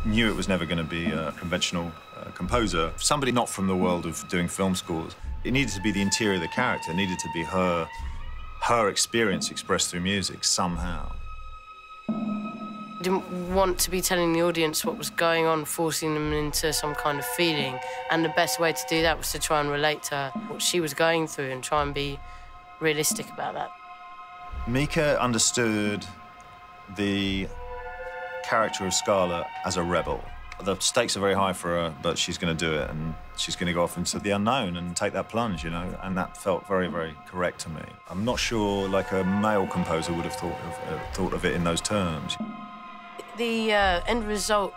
knew it was never going to be a conventional composer. Somebody not from the world of doing film scores. It needed to be the interior of the character. It needed to be her experience expressed through music somehow. I didn't want to be telling the audience what was going on, forcing them into some kind of feeling. And the best way to do that was to try and relate to what she was going through and try and be realistic about that. Mika understood the character of Scarlett as a rebel. The stakes are very high for her, but she's going to do it, and she's going to go off into the unknown and take that plunge, you know, and that felt very, very correct to me. I'm not sure, like, a male composer would have thought of it in those terms. The end result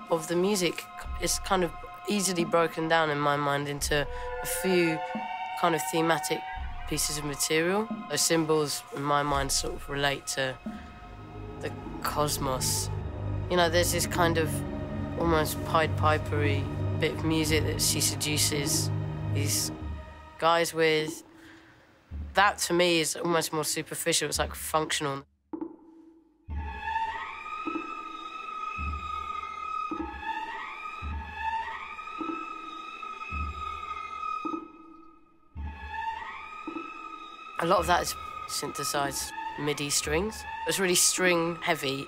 of the music is kind of easily broken down in my mind into a few kind of thematic pieces of material. Those symbols, in my mind, sort of relate to the cosmos. You know, there's this kind of almost Pied Piper-y bit of music that she seduces these guys with. That, to me, is almost more superficial. It's like functional. A lot of that is synthesized MIDI strings. It's really string heavy,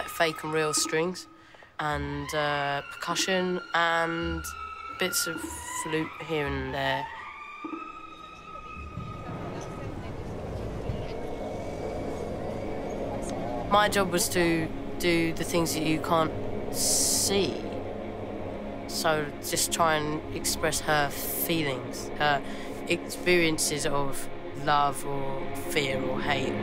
fake and real strings, and percussion and bits of flute here and there. My job was to do the things that you can't see. So just try and express her feelings, her experiences of love or fear or hate.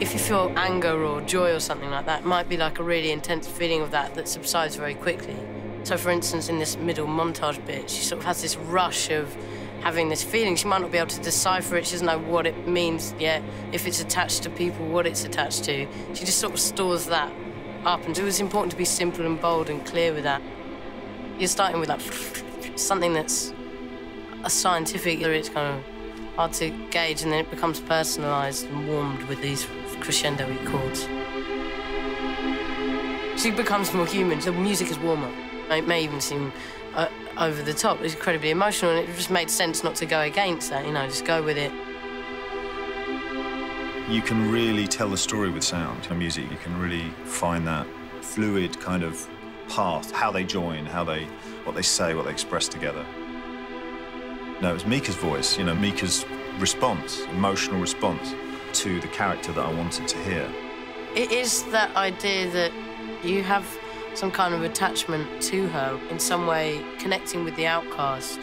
If you feel anger or joy or something like that, it might be like a really intense feeling of that subsides very quickly. So, for instance, in this middle montage bit, she sort of has this rush of having this feeling. She might not be able to decipher it. She doesn't know what it means yet, if it's attached to people, what it's attached to. She just sort of stores that up. And it was important to be simple and bold and clear with that. You're starting with like something that's a scientific, it's kind of hard to gauge, and then it becomes personalised and warmed with these crescendo-y chords. She becomes more human. The music is warmer. It may even seem over the top. It's incredibly emotional, and it just made sense not to go against that, you know, just go with it. You can really tell the story with sound. In music, you can really find that fluid kind of path, how they join, what they say, what they express together. No, it was Mika's voice, you know, Mika's response, emotional response to the character that I wanted to hear. It is that idea that you have some kind of attachment to her, in some way connecting with the outcast.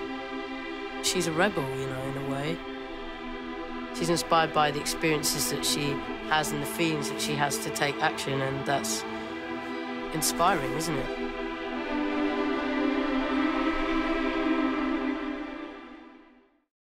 She's a rebel, you know, in a way. She's inspired by the experiences that she has and the feelings that she has to take action, and that's inspiring, isn't it?